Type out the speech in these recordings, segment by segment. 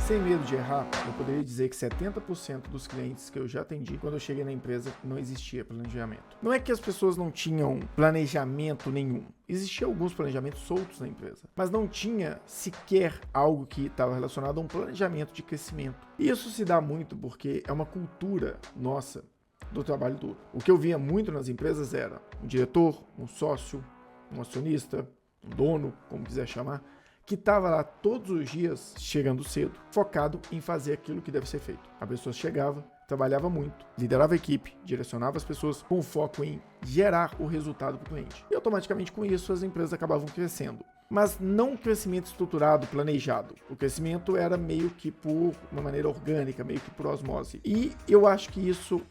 Sem medo de errar, eu poderia dizer que 70% dos clientes que eu já atendi, quando eu cheguei na empresa, não existia planejamento. Não é que as pessoas não tinham planejamento nenhum. Existiam alguns planejamentos soltos na empresa, mas não tinha sequer algo que estava relacionado a um planejamento de crescimento. E isso se dá muito porque é uma cultura nossa do trabalho duro. O que eu via muito nas empresas era um diretor, um sócio, um acionista, um dono, como quiser chamar, que estava lá todos os dias, chegando cedo, focado em fazer aquilo que deve ser feito. A pessoa chegava, trabalhava muito, liderava a equipe, direcionava as pessoas com foco em gerar o resultado para o cliente. E automaticamente com isso as empresas acabavam crescendo. Mas não um crescimento estruturado, planejado. O crescimento era meio que por uma maneira orgânica, meio que por osmose. E eu acho que isso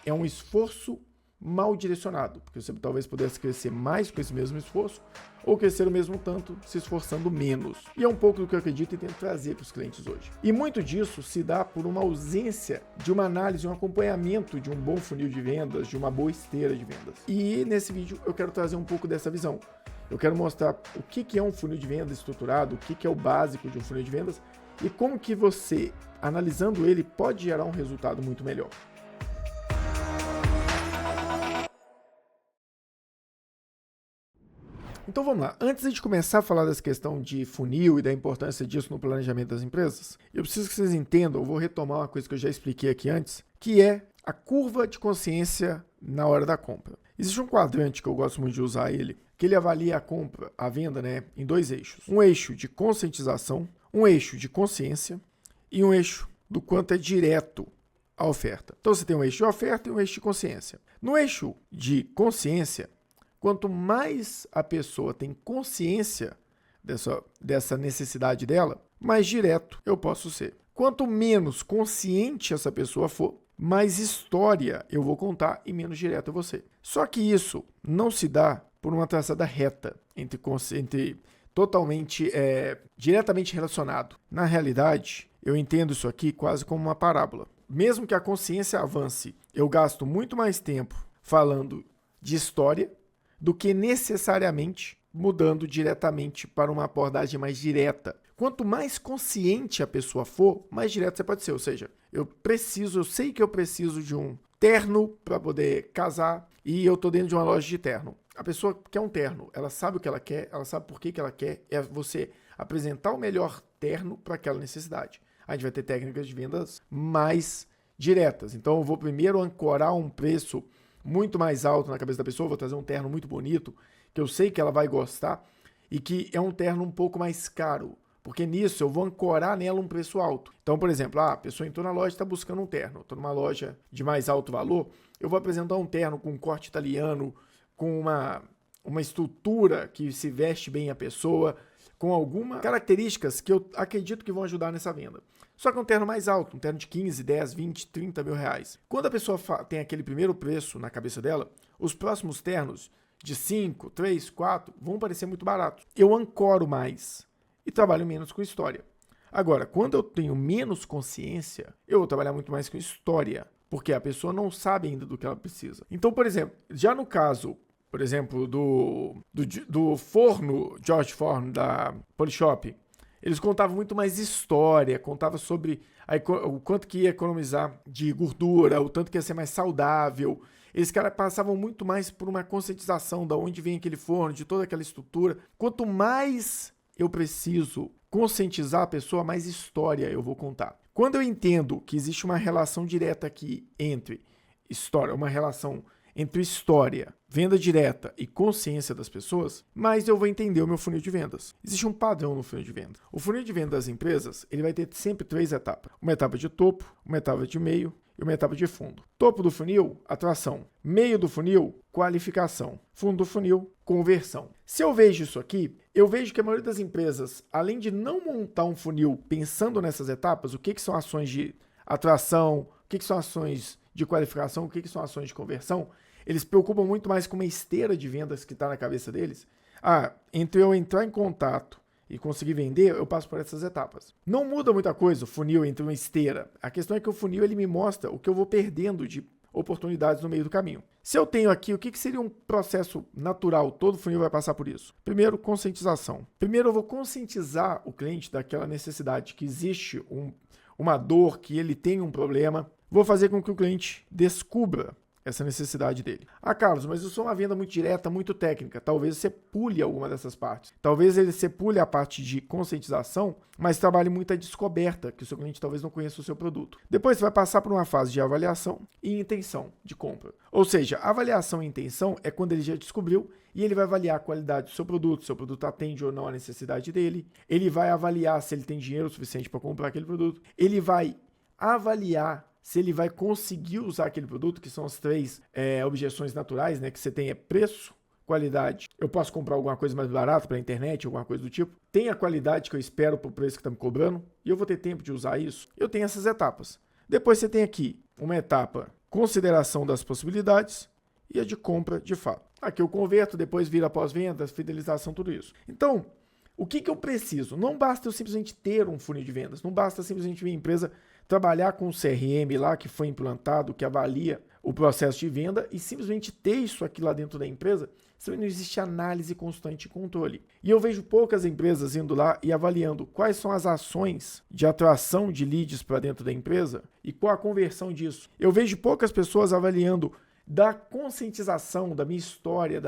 é um esforço mal direcionado, porque você talvez pudesse crescer mais com esse mesmo esforço ou crescer o mesmo tanto se esforçando menos. E é um pouco do que eu acredito e tento trazer para os clientes hoje. E muito disso se dá por uma ausência de uma análise, um acompanhamento de um bom funil de vendas, de uma boa esteira de vendas. E nesse vídeo eu quero trazer um pouco dessa visão. Eu quero mostrar o que é um funil de vendas estruturado, o que é o básico de um funil de vendas e como que você, analisando ele, pode gerar um resultado muito melhor. Então vamos lá, antes de começar a falar dessa questão de funil e da importância disso no planejamento das empresas, eu preciso que vocês entendam, eu vou retomar uma coisa que eu já expliquei aqui antes, que é a curva de consciência na hora da compra. Existe um quadrante que eu gosto muito de usar ele, que ele avalia a compra, a venda, em dois eixos. Um eixo de conscientização, um eixo de consciência e um eixo do quanto é direto a oferta. Então você tem um eixo de oferta e um eixo de consciência. No eixo de consciência, quanto mais a pessoa tem consciência dessa necessidade dela, mais direto eu posso ser. Quanto menos consciente essa pessoa for, mais história eu vou contar e menos direto eu vou ser. Só que isso não se dá por uma traçada reta entre totalmente diretamente relacionado. Na realidade, eu entendo isso aqui quase como uma parábola. Mesmo que a consciência avance, eu gasto muito mais tempo falando de história do que necessariamente mudando diretamente para uma abordagem mais direta. Quanto mais consciente a pessoa for, mais direto você pode ser. Ou seja, eu sei que eu preciso de um terno para poder casar e eu estou dentro de uma loja de terno. A pessoa quer um terno, ela sabe o que ela quer, ela sabe por que ela quer, é você apresentar o melhor terno para aquela necessidade. A gente vai ter técnicas de vendas mais diretas. Então eu vou primeiro ancorar um preço muito mais alto na cabeça da pessoa, vou trazer um terno muito bonito, que eu sei que ela vai gostar, e que é um terno um pouco mais caro, porque nisso eu vou ancorar nela um preço alto. Então, por exemplo, a pessoa entrou na loja e está buscando um terno, estou numa loja de mais alto valor, eu vou apresentar um terno com um corte italiano, com uma estrutura que se veste bem a pessoa, com algumas características que eu acredito que vão ajudar nessa venda. Só que é um terno mais alto, um terno de 15, 10, 20, 30 mil reais. Quando a pessoa tem aquele primeiro preço na cabeça dela, os próximos ternos de 5, 3, 4 vão parecer muito baratos. Eu ancoro mais e trabalho menos com história. Agora, quando eu tenho menos consciência, eu vou trabalhar muito mais com história, porque a pessoa não sabe ainda do que ela precisa. Então, por exemplo, já no caso, por exemplo, do forno George Forno da Polishop, eles contavam muito mais história, contavam sobre o quanto que ia economizar de gordura, o tanto que ia ser mais saudável. Eles passavam muito mais por uma conscientização de onde vem aquele forno, de toda aquela estrutura. Quanto mais eu preciso conscientizar a pessoa, mais história eu vou contar. Quando eu entendo que existe uma relação direta aqui entre história, uma relação entre história, venda direta e consciência das pessoas, mais eu vou entender o meu funil de vendas. Existe um padrão no funil de vendas. O funil de vendas das empresas, ele vai ter sempre 3 etapas. Uma etapa de topo, uma etapa de meio e uma etapa de fundo. Topo do funil, atração. Meio do funil, qualificação. Fundo do funil, conversão. Se eu vejo isso aqui, eu vejo que a maioria das empresas, além de não montar um funil pensando nessas etapas, o que são ações de atração, o que são ações de qualificação, o que são ações de conversão, eles se preocupam muito mais com uma esteira de vendas que está na cabeça deles. Entre eu entrar em contato e conseguir vender, eu passo por essas etapas. Não muda muita coisa o funil entre uma esteira. A questão é que o funil ele me mostra o que eu vou perdendo de oportunidades no meio do caminho. Se eu tenho aqui, o que seria um processo natural? Todo funil vai passar por isso. Primeiro, conscientização. Primeiro, eu vou conscientizar o cliente daquela necessidade, que existe uma dor, que ele tem um problema. Vou fazer com que o cliente descubra essa necessidade dele. Ah, Carlos, mas eu sou uma venda muito direta, muito técnica. Talvez você pule alguma dessas partes. Talvez você pule a parte de conscientização, mas trabalhe muito a descoberta, que o seu cliente talvez não conheça o seu produto. Depois você vai passar por uma fase de avaliação e intenção de compra. Ou seja, avaliação e intenção é quando ele já descobriu e ele vai avaliar a qualidade do seu produto atende ou não a necessidade dele. Ele vai avaliar se ele tem dinheiro suficiente para comprar aquele produto. Ele vai avaliar se ele vai conseguir usar aquele produto, que são as três objeções naturais, né? Que você tem preço, qualidade. Eu posso comprar alguma coisa mais barata pela internet, alguma coisa do tipo. Tem a qualidade que eu espero para o preço que está me cobrando e eu vou ter tempo de usar isso. Eu tenho essas etapas. Depois você tem aqui uma etapa, consideração das possibilidades e a de compra de fato. Aqui eu converto, depois vira pós-vendas, fidelização, tudo isso. Então, o que eu preciso? Não basta eu simplesmente ter um funil de vendas, não basta simplesmente minha empresa trabalhar com o CRM lá que foi implantado, que avalia o processo de venda e simplesmente ter isso aqui lá dentro da empresa, se não existe análise constante e controle. E eu vejo poucas empresas indo lá e avaliando quais são as ações de atração de leads para dentro da empresa e qual a conversão disso. Eu vejo poucas pessoas avaliando da conscientização, da minha história,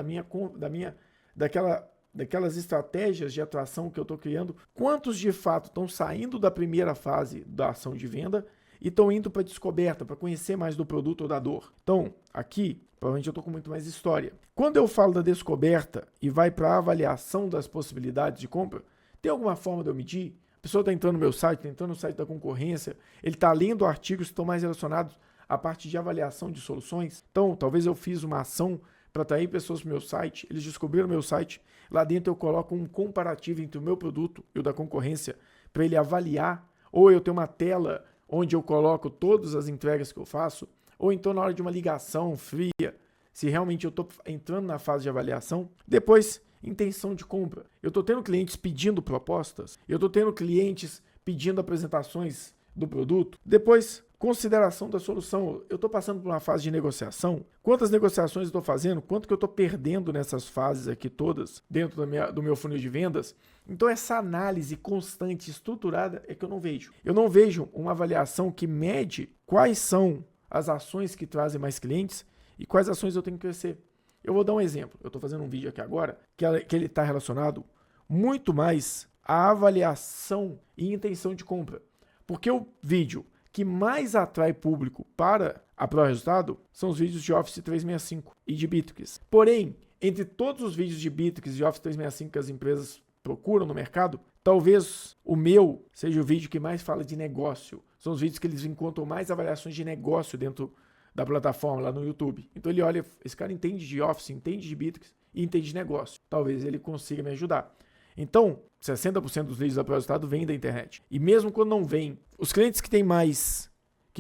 daquelas estratégias de atração que eu estou criando, quantos de fato estão saindo da primeira fase da ação de venda e estão indo para a descoberta, para conhecer mais do produto ou da dor. Então, aqui, provavelmente eu estou com muito mais história. Quando eu falo da descoberta e vai para a avaliação das possibilidades de compra, tem alguma forma de eu medir? A pessoa está entrando no meu site, está entrando no site da concorrência, ele está lendo artigos que estão mais relacionados à parte de avaliação de soluções. Então, talvez eu fiz uma ação para atrair pessoas para o meu site, eles descobriram o meu site, lá dentro eu coloco um comparativo entre o meu produto e o da concorrência para ele avaliar, ou eu tenho uma tela onde eu coloco todas as entregas que eu faço, ou então na hora de uma ligação fria, se realmente eu estou entrando na fase de avaliação. Depois, intenção de compra. Eu estou tendo clientes pedindo propostas, eu estou tendo clientes pedindo apresentações do produto. Depois, consideração da solução. Eu estou passando por uma fase de negociação. Quantas negociações eu estou fazendo? Quanto que eu estou perdendo nessas fases aqui todas dentro do meu funil de vendas? Então essa análise constante, estruturada, é que eu não vejo. Eu não vejo uma avaliação que mede quais são as ações que trazem mais clientes e quais ações eu tenho que crescer. Eu vou dar um exemplo. Eu estou fazendo um vídeo aqui agora que ele está relacionado muito mais à avaliação e intenção de compra. Porque o vídeo que mais atrai público para a ProResultado são os vídeos de Office 365 e de Bitrix. Porém, entre todos os vídeos de Bitrix e Office 365 que as empresas procuram no mercado, talvez o meu seja o vídeo que mais fala de negócio. São os vídeos que eles encontram mais avaliações de negócio dentro da plataforma lá no YouTube. Então ele olha, esse cara entende de Office, entende de Bitrix e entende de negócio. Talvez ele consiga me ajudar. Então, 60% dos leads da ProResultado vêm da internet. E mesmo quando não vem, os clientes que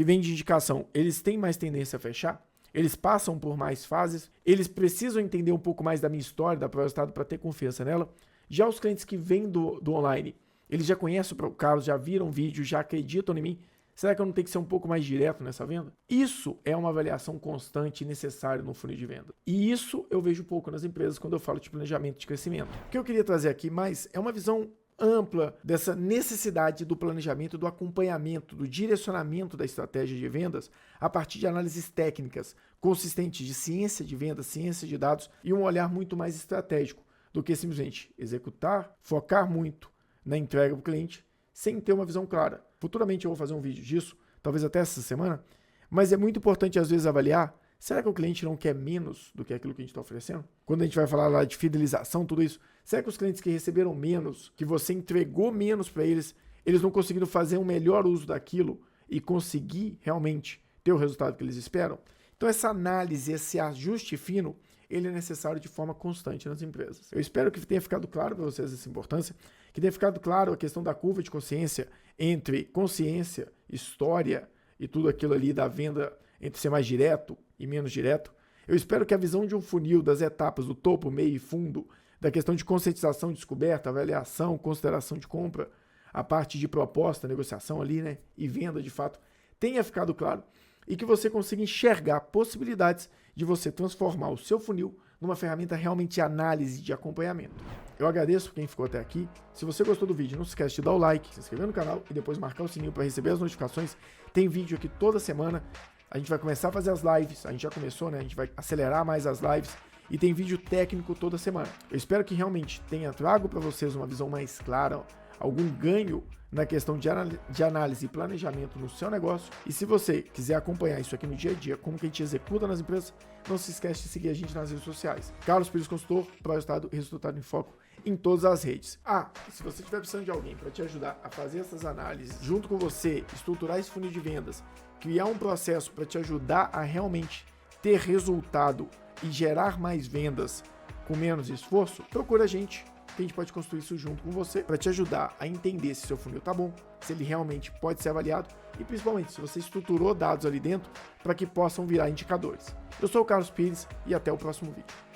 vêm de indicação, eles têm mais tendência a fechar, eles passam por mais fases, eles precisam entender um pouco mais da minha história, da ProResultado, para ter confiança nela. Já os clientes que vêm do online, eles já conhecem o Carlos, já viram vídeo, já acreditam em mim. Será que eu não tenho que ser um pouco mais direto nessa venda? Isso é uma avaliação constante e necessária no funil de venda. E isso eu vejo pouco nas empresas quando eu falo de planejamento de crescimento. O que eu queria trazer aqui mais é uma visão ampla dessa necessidade do planejamento, do acompanhamento, do direcionamento da estratégia de vendas a partir de análises técnicas consistentes de ciência de vendas, ciência de dados e um olhar muito mais estratégico do que simplesmente executar, focar muito na entrega para o cliente sem ter uma visão clara. Futuramente eu vou fazer um vídeo disso, talvez até essa semana, mas é muito importante às vezes avaliar, será que o cliente não quer menos do que aquilo que a gente está oferecendo? Quando a gente vai falar lá de fidelização, tudo isso, será que os clientes que receberam menos, que você entregou menos para eles, eles não conseguiram fazer um melhor uso daquilo e conseguir realmente ter o resultado que eles esperam? Então essa análise, esse ajuste fino, ele é necessário de forma constante nas empresas. Eu espero que tenha ficado claro para vocês essa importância, que tenha ficado claro a questão da curva de consciência entre consciência, história e tudo aquilo ali da venda entre ser mais direto e menos direto. Eu espero que a visão de um funil das etapas do topo, meio e fundo, da questão de conscientização, descoberta, avaliação, consideração de compra, a parte de proposta, negociação ali, né, e venda de fato, tenha ficado claro. e que você consiga enxergar possibilidades de você transformar o seu funil numa ferramenta realmente de análise de acompanhamento. Eu agradeço quem ficou até aqui. Se você gostou do vídeo, não se esquece de dar o like, se inscrever no canal e depois marcar o sininho para receber as notificações. Tem vídeo aqui toda semana. A gente vai começar a fazer as lives, a gente já começou, né? A gente vai acelerar mais as lives e tem vídeo técnico toda semana. Eu espero que realmente tenha trago para vocês uma visão mais clara, algum ganho na questão de análise e planejamento no seu negócio. E se você quiser acompanhar isso aqui no dia a dia, como que a gente executa nas empresas, não se esquece de seguir a gente nas redes sociais. Carlos Pires Consultor, Pro-Resultado e Resultado em Foco em todas as redes. Se você estiver precisando de alguém para te ajudar a fazer essas análises junto com você, estruturar esse funil de vendas, criar um processo para te ajudar a realmente ter resultado e gerar mais vendas com menos esforço, procura a gente pode construir isso junto com você para te ajudar a entender se seu funil tá bom, se ele realmente pode ser avaliado e principalmente se você estruturou dados ali dentro para que possam virar indicadores. Eu sou o Carlos Pires e até o próximo vídeo.